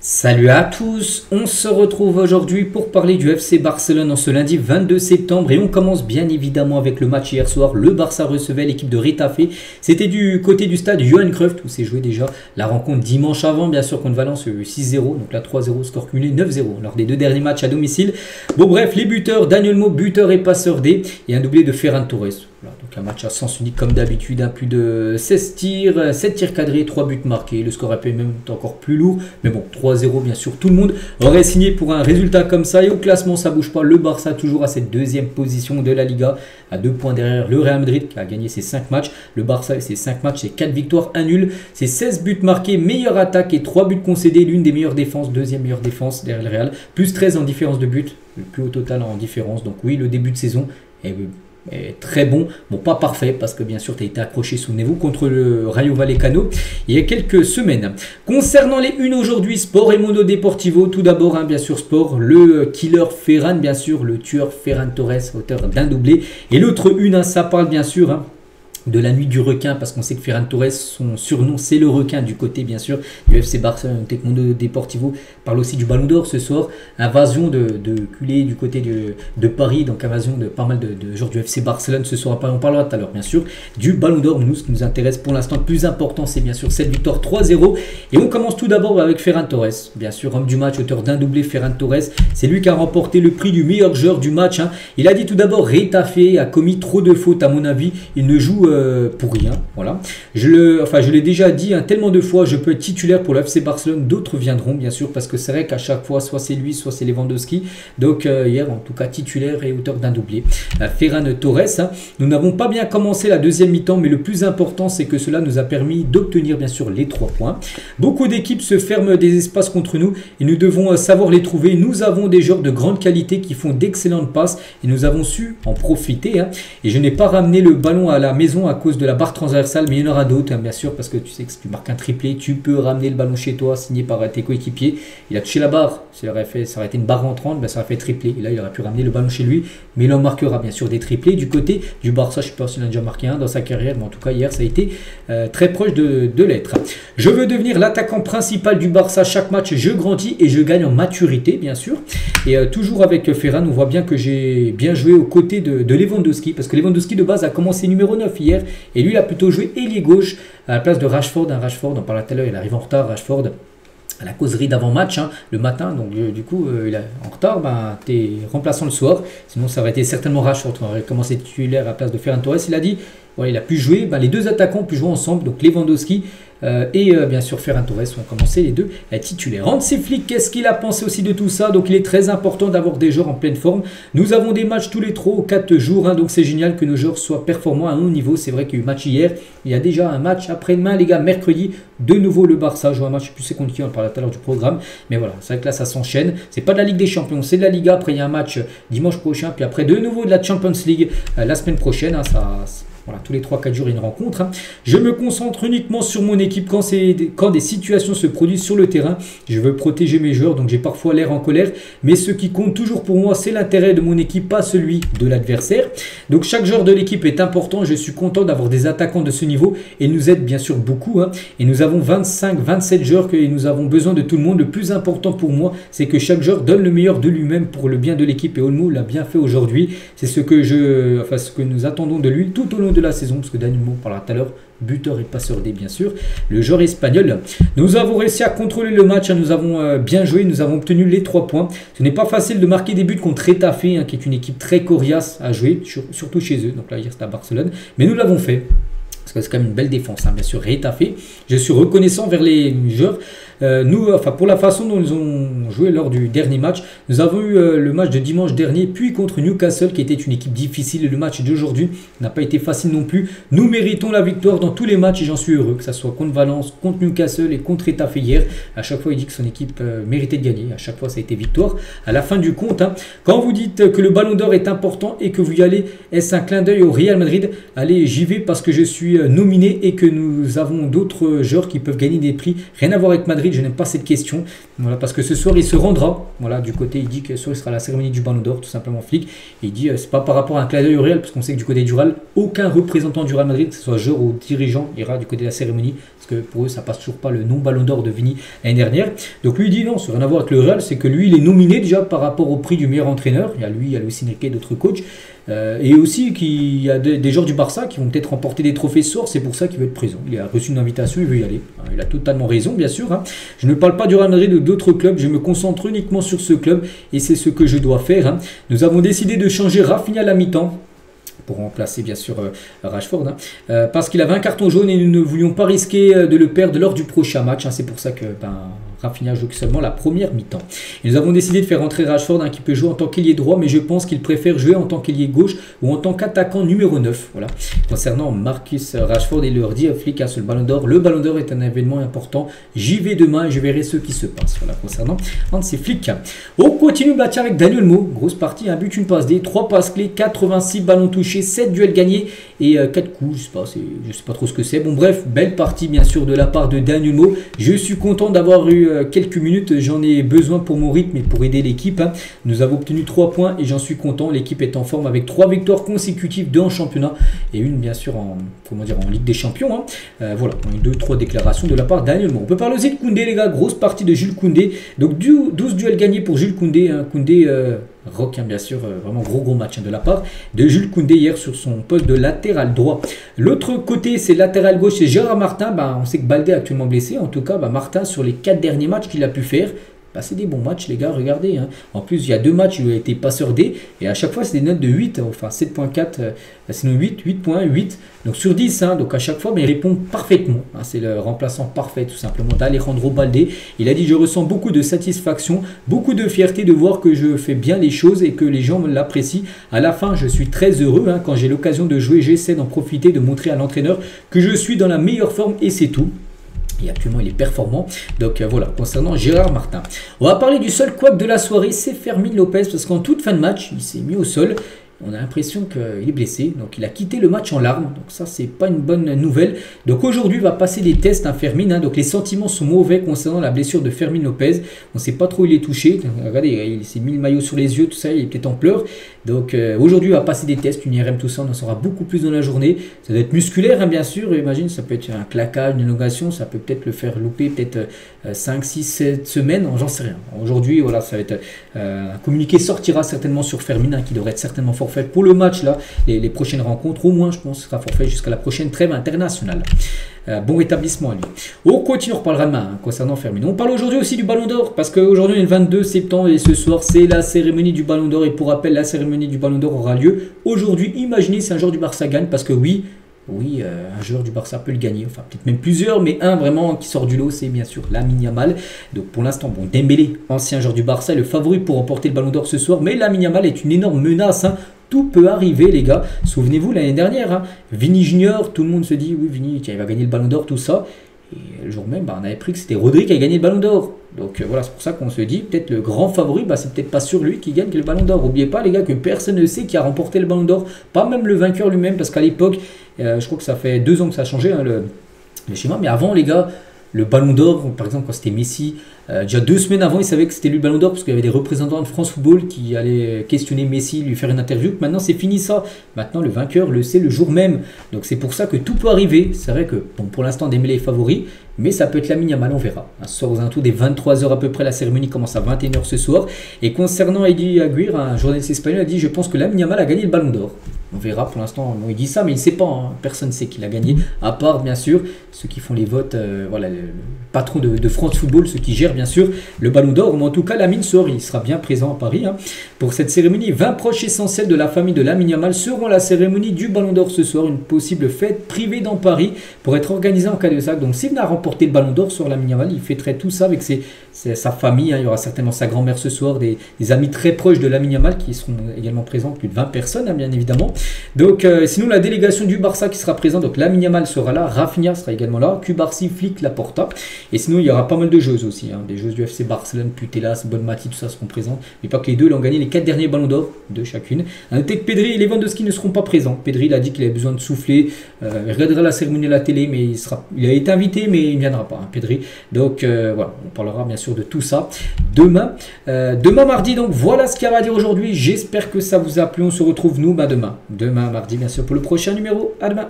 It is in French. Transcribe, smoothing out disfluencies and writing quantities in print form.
Salut à tous, on se retrouve aujourd'hui pour parler du FC Barcelone en ce lundi 22 septembre et on commence bien évidemment avec le match hier soir. Le Barça recevait l'équipe de Retafe. C'était du côté du stade Johan Cruyff où s'est joué déjà la rencontre dimanche avant, bien sûr contre Valence 6-0, donc là 3-0, score cumulé 9-0 lors des deux derniers matchs à domicile. Bon bref, les buteurs, Daniel Mo, buteur et passeur D et un doublé de Ferran Torres. Voilà, donc un match à sens unique comme d'habitude, plus de 16 tirs, 7 tirs cadrés, 3 buts marqués. Le score aurait pu même être encore plus lourd, mais bon, 3-0 bien sûr, tout le monde aurait signé pour un résultat comme ça. Et au classement, ça bouge pas. Le Barça toujours à cette deuxième position de la Liga, à 2 points derrière le Real Madrid qui a gagné ses 5 matchs. Le Barça, ses 5 matchs, c'est 4 victoires, 1 nul. C'est 16 buts marqués, meilleure attaque et 3 buts concédés. L'une des meilleures défenses, deuxième meilleure défense derrière le Real. Plus 13 en différence de but, le plus haut total en différence. Donc oui, le début de saison est très bon, pas parfait parce que bien sûr tu as été accroché, souvenez-vous, contre le Rayo Vallecano il y a quelques semaines. Concernant les unes aujourd'hui, Sport et Mundo Deportivo, tout d'abord bien sûr Sport, le killer Ferran, bien sûr le tueur Ferran Torres, auteur d'un doublé, et l'autre une, ça parle bien sûr de la nuit du requin, parce qu'on sait que Ferran Torres, son surnom c'est le requin du côté bien sûr du FC Barcelone. Mundo Deportivo parle aussi du Ballon d'Or ce soir, invasion de culés du côté de Paris, donc invasion de pas mal de joueurs du FC Barcelone ce soir. On parlera tout à l'heure bien sûr du Ballon d'Or. Nous, ce qui nous intéresse pour l'instant le plus important, c'est bien sûr cette victoire 3-0, et on commence tout d'abord avec Ferran Torres, bien sûr homme du match, auteur d'un doublé. Ferran Torres, c'est lui qui a remporté le prix du meilleur joueur du match. Il a dit tout d'abord: Retafe a commis trop de fautes à mon avis, il ne joue pour rien, voilà. Je l'ai déjà dit tellement de fois, je peux être titulaire pour le FC Barcelone, d'autres viendront bien sûr, parce que c'est vrai qu'à chaque fois, soit c'est lui, soit c'est Lewandowski. Donc hier, en tout cas, titulaire et auteur d'un doublé. Ferran Torres, nous n'avons pas bien commencé la deuxième mi-temps, mais le plus important, c'est que cela nous a permis d'obtenir bien sûr les 3 points. Beaucoup d'équipes se ferment des espaces contre nous et nous devons savoir les trouver. Nous avons des joueurs de grande qualité qui font d'excellentes passes et nous avons su en profiter. Et je n'ai pas ramené le ballon à la maison à cause de la barre transversale, mais il y en aura d'autres bien sûr, parce que tu sais que si tu marques un triplé, tu peux ramener le ballon chez toi, signé par tes coéquipiers. Il a touché la barre, ça aurait été une barre entrante, ça aurait fait triplé, et là il aurait pu ramener le ballon chez lui, mais il en marquera bien sûr des triplés. Du côté du Barça, je ne sais pas s'il en a déjà marqué un dans sa carrière, mais en tout cas hier ça a été très proche de l'être. Je veux devenir l'attaquant principal du Barça. Chaque match je grandis et je gagne en maturité bien sûr, et toujours avec Ferran, on voit bien que j'ai bien joué aux côtés de Lewandowski, parce que Lewandowski de base a commencé numéro 9 hier, et lui il a plutôt joué ailier gauche à la place de Rashford. Rashford, on parlait tout à l'heure, il arrive en retard, Rashford, à la causerie d'avant-match le matin, donc du coup il est en retard, tu es remplaçant le soir, sinon ça aurait été certainement Rashford qui aurait commencé titulaire à la place de Ferran Torres. Il a dit, il a pu jouer, les deux attaquants ont pu jouer ensemble, donc Lewandowski et bien sûr Ferran Torres ont commencé les deux titulaires. Hansi Flick, qu'est-ce qu'il a pensé aussi de tout ça? Donc il est très important d'avoir des joueurs en pleine forme. Nous avons des matchs tous les 3 ou 4 jours, donc c'est génial que nos joueurs soient performants à un haut niveau. C'est vrai qu'il y a eu match hier, il y a déjà un match après-demain les gars, mercredi, de nouveau le Barça joue un match, je ne sais plus c'est contre qui, on parlait tout à l'heure du programme, mais voilà, c'est vrai que là ça s'enchaîne. C'est pas de la Ligue des Champions, c'est de la Liga. Après il y a un match dimanche prochain, puis après de nouveau de la Champions League la semaine prochaine, voilà, tous les 3-4 jours, il y a une rencontre. Je me concentre uniquement sur mon équipe quand des situations se produisent sur le terrain. Je veux protéger mes joueurs, donc j'ai parfois l'air en colère. Mais ce qui compte toujours pour moi, c'est l'intérêt de mon équipe, pas celui de l'adversaire. Donc chaque joueur de l'équipe est important. Je suis content d'avoir des attaquants de ce niveau. Et ils nous aident bien sûr beaucoup. Et nous avons 25-27 joueurs et nous avons besoin de tout le monde. Le plus important pour moi, c'est que chaque joueur donne le meilleur de lui-même pour le bien de l'équipe. Et Olmo l'a bien fait aujourd'hui. C'est ce que nous attendons de lui tout au long de la saison, parce que Daniel Mo parlera tout à l'heure, buteur et passeur D bien sûr, le joueur espagnol. Nous avons réussi à contrôler le match, nous avons bien joué, nous avons obtenu les 3 points. Ce n'est pas facile de marquer des buts contre Retafe, qui est une équipe très coriace à jouer, surtout chez eux. Donc là hier c'était à Barcelone, mais nous l'avons fait. Parce que c'est quand même une belle défense, bien sûr, Retafe. Je suis reconnaissant vers les joueurs. Pour la façon dont ils ont joué lors du dernier match. Nous avons eu le match de dimanche dernier, puis contre Newcastle, qui était une équipe difficile. Et le match d'aujourd'hui n'a pas été facile non plus. Nous méritons la victoire dans tous les matchs et j'en suis heureux, que ce soit contre Valence, contre Newcastle et contre Retafe hier. À chaque fois, il dit que son équipe méritait de gagner. À chaque fois, ça a été victoire. À la fin du compte, quand vous dites que le Ballon d'Or est important et que vous y allez, est-ce un clin d'œil au Real Madrid? Allez, j'y vais parce que je suis nominé et que nous avons d'autres joueurs qui peuvent gagner des prix. Rien à voir avec Madrid. Madrid, je n'aime pas cette question. Voilà, parce que ce soir, il se rendra. Voilà, du côté, il dit que ce soir, il sera à la cérémonie du Ballon d'Or, tout simplement Flick. Et il dit, c'est pas par rapport à un clin d'œil au Real, parce qu'on sait que du côté du Real, aucun représentant du Real Madrid, que ce soit joueur ou dirigeant, ira du côté de la cérémonie. Parce que pour eux, ça passe toujours pas le non-Ballon d'Or de Vini l'année dernière. Donc lui, il dit non, ça n'a rien à voir avec le Real, c'est que lui, il est nominé déjà par rapport au prix du meilleur entraîneur. Il y a lui, il y a Luis Enrique, d'autres coachs. Et aussi qu'il y a des joueurs du Barça qui vont peut-être remporter des trophées ce soir, c'est pour ça qu'il veut être présent. Il a reçu une invitation, il veut y aller. Il a totalement raison, bien sûr. Je ne parle pas du Real Madrid ou d'autres clubs, je me concentre uniquement sur ce club et c'est ce que je dois faire. Nous avons décidé de changer Rafinha à la mi-temps pour remplacer bien sûr Rashford, parce qu'il avait un carton jaune et nous ne voulions pas risquer de le perdre lors du prochain match. C'est pour ça que Rafinha joue seulement la première mi-temps. Et nous avons décidé de faire rentrer Rashford qui peut jouer en tant qu'ailier droit, mais je pense qu'il préfère jouer en tant qu'ailier gauche ou en tant qu'attaquant numéro 9. Voilà. Concernant Marcus Rashford, il leur dit Flick sur le Ballon d'Or. Le Ballon d'Or est un événement important. J'y vais demain et je verrai ce qui se passe. Voilà, concernant ces Flick. On continue avec Daniel Mo. Grosse partie, un but, une passe D, 3 passes clés, 86 ballons touchés, 7 duels gagnés et 4 coups. Je sais pas trop ce que c'est. Bon bref, belle partie bien sûr de la part de Daniel Mo. Je suis content d'avoir eu quelques minutes, j'en ai besoin pour mon rythme et pour aider l'équipe. Nous avons obtenu 3 points et j'en suis content. L'équipe est en forme avec 3 victoires consécutives, 2 en championnat et une bien sûr en Ligue des Champions. Voilà, 2-3 déclarations de la part d'Daniel Mo. On peut parler aussi de Koundé les gars, grosse partie de Jules Koundé. Donc 12 duels gagnés pour Jules Koundé. Koundé rock, bien sûr, vraiment gros match de la part de Jules Koundé hier sur son poste de latéral droit. L'autre côté, c'est latéral gauche, c'est Gérard Martin. On sait que Baldé est actuellement blessé. En tout cas, Martin, sur les 4 derniers matchs qu'il a pu faire, c'est des bons matchs les gars, regardez. En plus, il y a 2 matchs où il a été passeur D et à chaque fois, c'est des notes de 8, enfin 7.4, sinon 8, 8.8. Donc sur 10, donc à chaque fois, il répond parfaitement. C'est le remplaçant parfait tout simplement d'Alejandro Baldé. Il a dit, je ressens beaucoup de satisfaction, beaucoup de fierté de voir que je fais bien les choses et que les gens l'apprécient. À la fin, je suis très heureux. Quand j'ai l'occasion de jouer, j'essaie d'en profiter, de montrer à l'entraîneur que je suis dans la meilleure forme et c'est tout. Et actuellement, il est performant. Donc voilà, concernant Gérard Martin. On va parler du seul couac de la soirée, c'est Fermín López. Parce qu'en toute fin de match, il s'est mis au sol. On a l'impression qu'il est blessé. Donc il a quitté le match en larmes. Donc ça, c'est pas une bonne nouvelle. Donc aujourd'hui, il va passer des tests, Fermín. Donc les sentiments sont mauvais concernant la blessure de Fermín López. On ne sait pas trop où il est touché. Donc, regardez, il s'est mis le maillot sur les yeux, tout ça. Il est peut-être en pleurs. Donc aujourd'hui, il va passer des tests, une IRM, tout ça. On en saura beaucoup plus dans la journée. Ça doit être musculaire, bien sûr. Imagine, ça peut être un claquage, une élongation. Ça peut peut-être le faire louper peut-être 5, 6, 7 semaines. J'en sais rien. Aujourd'hui, voilà, ça va être un communiqué sortira certainement sur Fermín, qui devrait être certainement forfait pour le match là, les prochaines rencontres, au moins je pense sera forfait jusqu'à la prochaine trêve internationale. Bon rétablissement à lui. On continue, on reparlera demain concernant Fermín. On parle aujourd'hui aussi du Ballon d'Or parce qu'aujourd'hui on est le 22 septembre et ce soir c'est la cérémonie du Ballon d'Or et pour rappel la cérémonie du Ballon d'Or aura lieu aujourd'hui. Imaginez si un joueur du Barça gagne parce que oui, un joueur du Barça peut le gagner, enfin peut-être même plusieurs, mais un vraiment qui sort du lot, c'est bien sûr Lamine Yamal. Donc pour l'instant, Dembélé, ancien joueur du Barça, est le favori pour remporter le Ballon d'Or ce soir, mais Lamine Yamal est une énorme menace. Tout peut arriver les gars. Souvenez-vous l'année dernière, Vini Junior, tout le monde se dit oui Vini, tiens, il va gagner le Ballon d'Or, tout ça. Et le jour même, on avait pris que c'était Rodri qui a gagné le Ballon d'Or. Donc voilà, c'est pour ça qu'on se dit, peut-être le grand favori, c'est peut-être pas sur lui qui gagne le Ballon d'Or. N'oubliez pas les gars que personne ne sait qui a remporté le Ballon d'Or, pas même le vainqueur lui-même, parce qu'à l'époque, je crois que ça fait 2 ans que ça a changé le schéma, mais avant les gars, le Ballon d'Or, par exemple quand c'était Messi, déjà 2 semaines avant, il savait que c'était lui le Ballon d'Or parce qu'il y avait des représentants de France Football qui allaient questionner Messi, lui faire une interview. Maintenant, c'est fini ça. Maintenant, le vainqueur le sait le jour même. Donc, c'est pour ça que tout peut arriver. C'est vrai que pour l'instant, Dembélé est favori, mais ça peut être Lamine Yamal, on verra. Ce soir, aux alentours des 23h à peu près, la cérémonie commence à 21h ce soir. Et concernant Eddie Aguirre, un journaliste espagnol a dit « Je pense que Lamine Yamal a gagné le Ballon d'Or ». On verra pour l'instant, il dit ça, mais il ne sait pas. Personne ne sait qu'il a gagné, à part bien sûr ceux qui font les votes, voilà, le patron de France Football, ceux qui gèrent bien sûr le Ballon d'Or. Mais en tout cas, Lamine sort, il sera bien présent à Paris pour cette cérémonie. 20 proches essentiels de la famille de Lamine Yamal seront à la cérémonie du Ballon d'Or ce soir. Une possible fête privée dans Paris pour être organisée en cas de ça. Donc, s'il venait à remporter le Ballon d'Or sur Lamine Yamal, il fêterait tout ça avec sa famille. Il y aura certainement sa grand-mère ce soir, des amis très proches de Lamine Yamal qui seront également présents, plus de 20 personnes, bien évidemment. Donc sinon la délégation du Barça qui sera présente, donc Lamine Yamal sera là, Rafinha sera également là, Cubarsí, Flick, Laporta. Et sinon il y aura pas mal de joueuses aussi, hein, des joueuses du FC Barcelone, Putellas, Bonmati, tout ça seront présents. Mais pas que les deux, ils ont gagné les 4 derniers ballons d'or de chacune. À noter que Pedri et Lewandowski ne seront pas présents. Pedri il a dit qu'il avait besoin de souffler, il regardera la cérémonie à la télé, mais il a été invité mais il ne viendra pas, hein, Pedri. Donc voilà, on parlera bien sûr de tout ça demain. Demain mardi, donc voilà ce qu'il y a à dire aujourd'hui. J'espère que ça vous a plu. On se retrouve nous demain mardi bien sûr pour le prochain numéro. À demain.